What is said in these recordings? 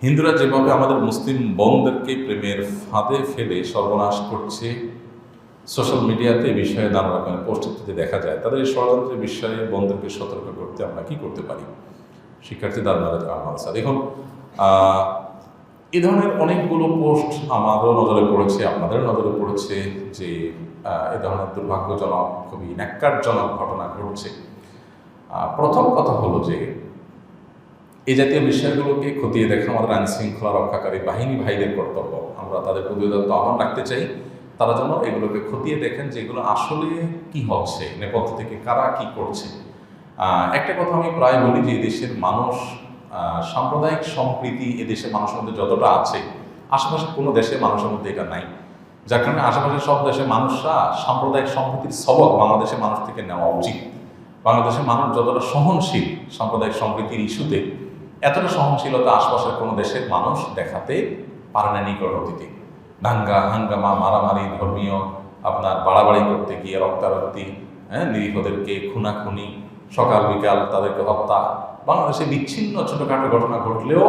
হিন্দুরা যেভাবে আমাদের মুসলিম বোনদেরকে প্রেমের ফাঁদে ফেলে সর্বনাশ করছে, সোশ্যাল মিডিয়াতে এই বিষয়ে নানা রকমের পোস্ট ইত্যাদি দেখা যায়। তাদের এই ষড়যন্ত্রের বিষয়ে বোনদেরকে সতর্ক করতে আমরা কি করতে পারি? শিক্ষার্থী দারুণাদ মাদ্রাসা দেখুন, এই ধরনের অনেকগুলো পোস্ট আমারও নজরে পড়েছে, আপনাদের নজরে পড়েছে যে এ ধরনের দুর্ভাগ্যজনক, খুবই ন্যাক্কারজনক ঘটনা ঘটছে। প্রথম কথা হলো যে এই জাতীয় বিষয়গুলোকে খতিয়ে দেখা আমাদের আইন শৃঙ্খলা রক্ষাকারী বাহিনী ভাইদের কর্তব্য। আমরা তাদের প্রতি আহ্বান রাখতে চাই, তারা যেন এগুলোকে খতিয়ে দেখেন যে এগুলো আসলে কি হচ্ছে, নেপথ্য থেকে কারা কি করছে। একটা কথা আমি প্রায় বলি যে দেশের মানুষ, সাম্প্রদায়িক সম্প্রীতি এদেশের মানুষের মধ্যে যতটা আছে, আশেপাশে কোনো দেশের মানুষের মধ্যে এটা নাই। যার কারণে আশেপাশের সব দেশের মানুষরা সাম্প্রদায়িক সম্প্রীতির সবক বাংলাদেশের মানুষ থেকে নেওয়া উচিত। বাংলাদেশের মানুষ যতটা সহনশীল সাম্প্রদায়িক সম্প্রীতির ইস্যুতে, এতটা সহনশীলতা আশপাশের কোনো দেশের মানুষ দেখাতে পারে না নিকট অতীতে। দাঙ্গা হাঙ্গামা, মারামারি, ধর্মীয় আপনার বাড়াবাড়ি করতে গিয়ে রক্তারক্তি, নিরীহদেরকে খুনাখুনি, সকাল বিকাল তাদেরকে হত্যা, বাংলাদেশে বিচ্ছিন্ন ছোটোখাটো ঘটনা ঘটলেও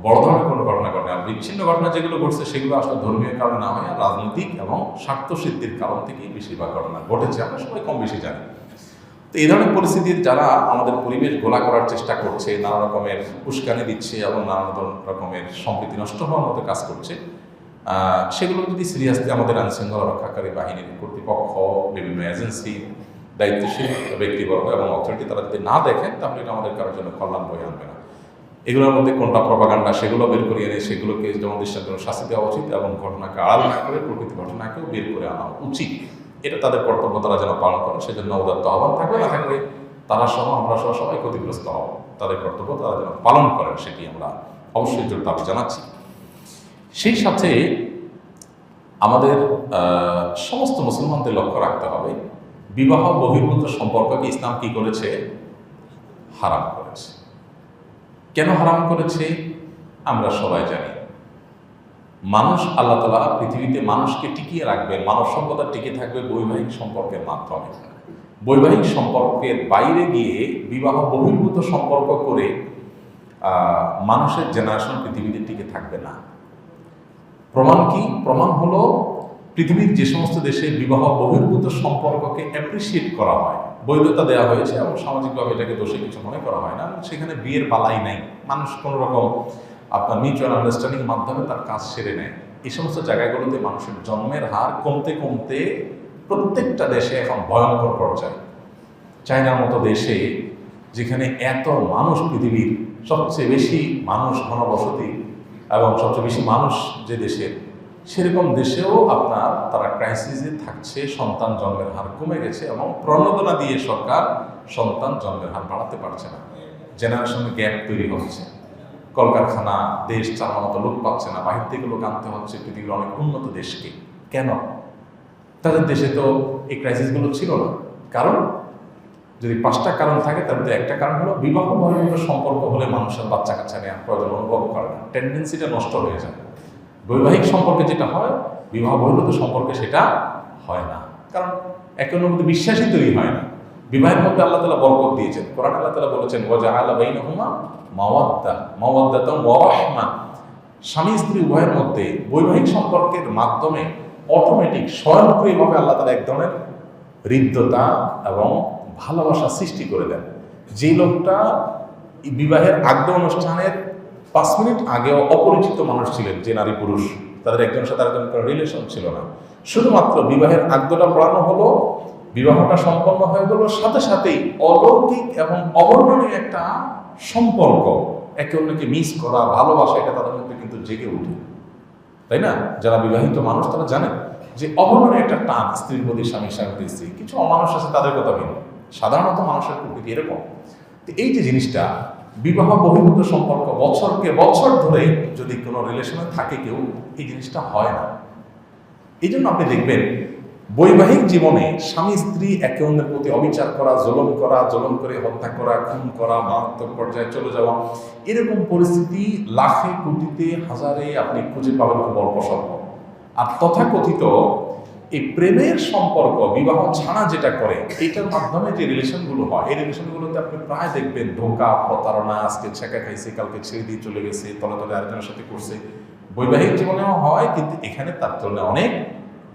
বড় ধরনের কোনো ঘটনা ঘটে। আর বিচ্ছিন্ন ঘটনা যেগুলো ঘটছে সেগুলো আসলে ধর্মীয় কারণে না হয়, রাজনৈতিক এবং স্বার্থসিদ্ধির কারণ থেকেই বেশিরভাগ ঘটনা ঘটেছে, আমরা সবাই কম বেশি জানি। তো এই ধরনের পরিস্থিতির যারা আমাদের পরিবেশ গোলা করার চেষ্টা করছে, নানা রকমের উস্কানি দিচ্ছে এবং নানা রকমের সম্প্রীতি নষ্ট হওয়ার মতো কাজ করছে, সেগুলো যদি সিরিয়াসলি আমাদের আইন শৃঙ্খলা রক্ষাকারী বাহিনীর কর্তৃপক্ষ, বিভিন্ন এজেন্সি, দায়িত্বশীল ব্যক্তিবর্গ এবং অথরিটি তারা যদি না দেখেন, তাহলে এটা আমাদের কারোর জন্য কল্যাণ বয়ে আনবে না। এগুলোর মধ্যে কোনটা প্রপাগান্ডা সেগুলো বের করে এনে সেগুলোকে যেমন দৃষ্টান্ত শাস্তি দেওয়া উচিত এবং ঘটনাকে আড়াল না করে প্রকৃত ঘটনাকেও বের করে আনা উচিত। এটা তাদের কর্তব্য, তারা যেন পালন করে। সেজন্য উদাত্ত আহ্বান থাকবে, না থাকবে তারা সহ আমরা সহ সবাই ক্ষতিগ্রস্ত হব। তাদের কর্তব্য তারা যেন পালন করেন, সেটি আমরা অবশ্যই জোর দাবি জানাচ্ছি। সেই সাথে আমাদের সমস্ত মুসলমানদের লক্ষ্য রাখতে হবে, বিবাহ বহির্ভূত সম্পর্ককে ইসলাম কি করেছে? হারাম করেছে। কেন হারাম করেছে আমরা সবাই জানি। মানুষ, আল্লাহ তাআলা পৃথিবীতে মানুষকে টিকিয়ে রাখবেন, মানব সভ্যতা টিকে থাকবে বৈবাহিক সম্পর্কের মাধ্যমে। বৈবাহিক সম্পর্কের বাইরে গিয়ে বিবাহ বহির্ভূত সম্পর্ক করে মানুষের জেনারেশন পৃথিবীতে টিকে থাকবে না। প্রমাণ কি? প্রমাণ হলো পৃথিবীর যে সমস্ত দেশে বিবাহ বহির্ভূত সম্পর্ককে অ্যাপ্রিসিয়েট করা হয়, বৈধতা দেওয়া হয়েছে এবং সামাজিকভাবে এটাকে দোষে কিছু মনে করা হয় না, সেখানে বিয়ের বালাই নাই, মানুষ কোনো রকম আপনার মিউচুয়াল আন্ডারস্ট্যান্ডিং মাধ্যমে তার কাজ সেরে নেয়। এই সমস্ত জায়গাগুলোতে মানুষের জন্মের হার কমতে কমতে প্রত্যেকটা দেশে এখন ভয়ঙ্কর পর্যায়ে। চায়নার মতো দেশে, যেখানে এত মানুষ, পৃথিবীর সবচেয়ে বেশি মানুষ ঘনবসতি এবং সবচেয়ে বেশি মানুষ যে দেশের, সেরকম দেশেও আপনার তারা ক্রাইসিসে থাকছে, সন্তান জন্মের হার কমে গেছে এবং প্রণোদনা দিয়ে সরকার সন্তান জন্মের হার বাড়াতে পারছে না। জেনারেশনের গ্যাপ তৈরি হচ্ছে, কলকারখানা, দেশ চালানোর মতো লোক পাচ্ছে না, বাহির থেকে লোক আনতে হচ্ছে পৃথিবীর অনেক উন্নত দেশকে। কেন? তাদের দেশে তো এই ক্রাইসিসগুলো ছিল না। কারণ যদি 5টা কারণ থাকে, তার মধ্যে একটা কারণ হলো বিবাহ বহির্ভূত সম্পর্ক হলে মানুষের বাচ্চা কাচ্চা নেওয়ার প্রয়োজন অনুভব করে না, টেন্ডেন্সিটা নষ্ট হয়ে যায়। বৈবাহিক সম্পর্কে যেটা হয়, বিবাহ বহির্ভূত সম্পর্কে সেটা হয় না, কারণ একে অন্যের মধ্যে বিশ্বাসই তৈরি হয় না। বিবাহের মধ্যে আল্লাহ তাআলা বরকত দিয়েছেন। কোরআন আল্লাহ তাআলা বলেছেন, ওয়াজআলা বাইনাহুমা মাওয়াদ্দাতান ওয়া রাহমা। স্বামী স্ত্রী উভয়ের মধ্যে বৈবাহিক সম্পর্কের মাধ্যমে অটোমেটিক স্বয়ংক্রিয়ভাবে আল্লাহ তাআলা এক ধরনের হৃদ্যতা এবং ভালোবাসা সৃষ্টি করে দেন। যে লোকটা বিবাহের আগ্য অনুষ্ঠানের 5 মিনিট আগেও অপরিচিত মানুষ ছিলেন, যে নারী পুরুষ, তাদের একজনের সাথে আরেকজনের কোনো রিলেশন ছিল না, শুধুমাত্র বিবাহের আগ্যটা পড়ানো হলো, বিবাহটা সম্পন্ন হয়ে গেল, সাথে সাথেই অলৌকিক এবং অবর্ণনীয় একটা সম্পর্ক, একে অন্যকে মিস করা, ভালোবাসা, এটা তাদের মধ্যে কিন্তু জেগে উঠে, তাই না? যারা বিবাহিত মানুষ তারা জানেন যে অবর্ণনীয় একটা টান স্ত্রীর প্রতি, স্বামীর প্রতি স্ত্রী। কিছু অমানুষ আছে, তাদের কথা ভিন্ন, সাধারণত মানুষের প্রকৃতি এরকম। তো এই যে জিনিসটা, বিবাহ বহির্ভূত সম্পর্ক বছরকে বছর ধরে যদি কোনো রিলেশনে থাকে কেউ, এই জিনিসটা হয় না। এই জন্য আপনি দেখবেন বৈবাহিক জীবনে স্বামী স্ত্রী একে অন্যের প্রতি অবিচার করা, জুলুম করে হত্যা করা, খুন করা, মারাত্মক পর্যায়ে চলে যাওয়া, এরকম পরিস্থিতি লাখে, কোটিতে, হাজারে আপনি খুঁজে পাবেন খুব অল্প স্বল্প। আর তথাকথিত এই প্রেমের সম্পর্ক বিবাহ ছাড়া যেটা করে এটার মাধ্যমে যে রিলেশনগুলো হয়, এই রিলেশনগুলোতে আপনি প্রায় দেখবেন ধোঁকা, প্রতারণা, আজকে ছেঁকা খাইছে, কালকে ছেড়ে দিয়ে চলে গেছে, তলে তলে আরেকজনের সাথে করছে। বৈবাহিক জীবনেও হয়, কিন্তু এখানে তার তুলনায় অনেক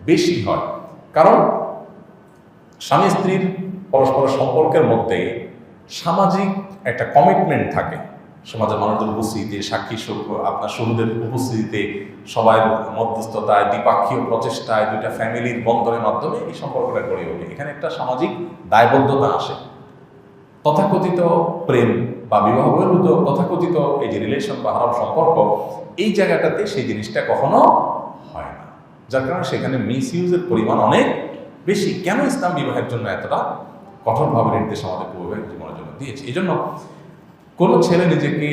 বেশি হয়। কারণ স্বামী স্ত্রীর পরস্পর সম্পর্কের মধ্যে সামাজিক একটা কমিটমেন্ট থাকে। সমাজের মানুষদের উপস্থিতিতে, সাক্ষী আপনার শহীদের উপস্থিতিতে, সবার মধ্যস্থতায়, দ্বিপাক্ষীয় প্রচেষ্টায়, দুইটা ফ্যামিলির বন্ধনের মাধ্যমে এই সম্পর্কটা গড়ে ওঠে। এখানে একটা সামাজিক দায়বদ্ধতা আসে। তথাকথিত প্রেম বা বিবাহ বহির্ভূত তথাকথিত এই যে রিলেশন বা হারাম সম্পর্ক, এই জায়গাটাতে সেই জিনিসটা কখনো হয় না, যার কারণে সেখানে মিস ইউজের পরিমাণ অনেক বেশি। কেন ইসলাম বিবাহের জন্য এতটা কঠোরভাবে নির্দেশ আমাদের বৈবাহিক জীবনের জন্য দিয়েছে? এই জন্য কোনো ছেলে নিজেকে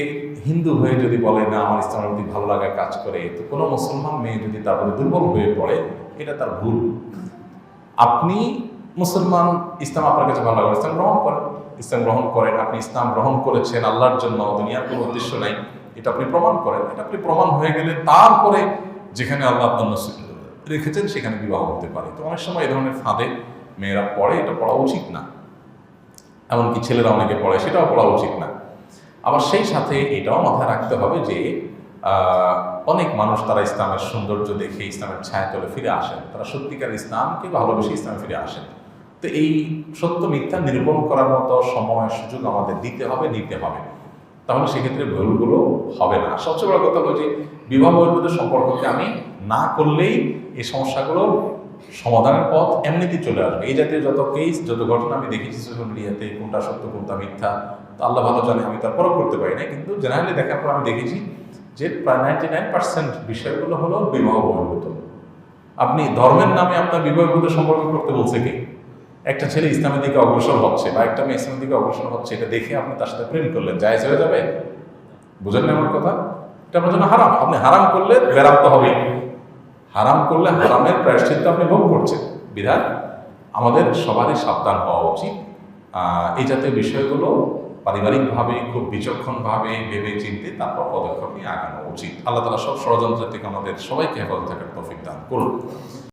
হিন্দু হয়ে যদি বলে না আমার ইসলামের প্রতি ভালো লাগা কাজ করে, তো কোনো মুসলমান মেয়ে যদি তার প্রতি দুর্বল হয়ে পড়ে, এটা তার ভুল। আপনি মুসলমান, ইসলাম আপনার কাছে ভালো লাগে, ইসলাম গ্রহণ করেন, ইসলাম গ্রহণ করেন। আপনি ইসলাম গ্রহণ করেছেন আল্লাহর জন্য, দুনিয়ার কোনো উদ্দেশ্য নাই, এটা আপনি প্রমাণ করেন। এটা আপনি প্রমাণ হয়ে গেলে তারপরে যেখানে আল্লাহ আপনার নসিব রেখেছেন সেখানে বিবাহ হতে পারে। তো অনেক সময় এই ধরনের ফাঁদে মেয়েরা পড়ে, এটা পড়া উচিত না। এমনকি ছেলেরা অনেকে পড়ে, সেটাও পড়া উচিত না। আবার সেই সাথে এটাও মাথায় রাখতে হবে যে অনেক মানুষ তারা ইসলামের সৌন্দর্য দেখে ইসলামের ছায়া তলে ফিরে আসেন, তারা সত্যিকার ইসলামকে ভালোবেসে ইসলামে ফিরে আসেন। তো এই সত্য মিথ্যা নিরূপণ করার মতো সময় সুযোগ আমাদের নিতে হবে, তাহলে সেক্ষেত্রে ভুলগুলো হবে না। সবচেয়ে বড় কথা হলো যে বিবাহ বহির্ভূত সম্পর্ককে আমি না করলেই এই সমস্যাগুলোর সমাধানের পথ এমনিতেই চলে আসবে। এই জাতীয় যত কেস, যত ঘটনা আমি দেখেছি সোশ্যাল মিডিয়াতে, কোনটা সত্য কোনটা মিথ্যা তো আল্লাহ ভালো জানে, আমি তার পরখ করতে পারি না, কিন্তু জেনারেলি দেখার পর আমি দেখেছি যে প্রায় 99% বিষয়গুলো হলো বিবাহ বহির্ভূত। আপনি ধর্মের নামে আপনার বিবাহ বহির্ভূত সম্পর্ক করতে বলছে কে? একটা ছেলে ইসলামের দিকে অগ্রসর হচ্ছে বা একটা মেয়ে ইসলামের দিকে অগ্রসর হচ্ছে, এটা দেখে আপনি তার সাথে প্রেম করলেন, জায়েজ হয়ে যাবে? বুঝেন না আমার কথা? এটা আপনার জন্য হারাম। আপনি হারাম করলে বেরাম তো হবেই। হারাম করলে হারামের প্রায়শ্চিত্ত আপনি ভোগ করছেন। বিধান আমাদের সবারই সাবধান হওয়া উচিত। এই জাতীয় বিষয়গুলো পারিবারিকভাবে খুব বিচক্ষণভাবে ভেবে চিনতে তারপর পদক্ষেপ নিয়ে আগানো উচিত। আল্লাহ তাআলা সব ষড়যন্ত্র থেকে আমাদের সবাইকে হেফাজত থাকার তৌফিক দান করুন।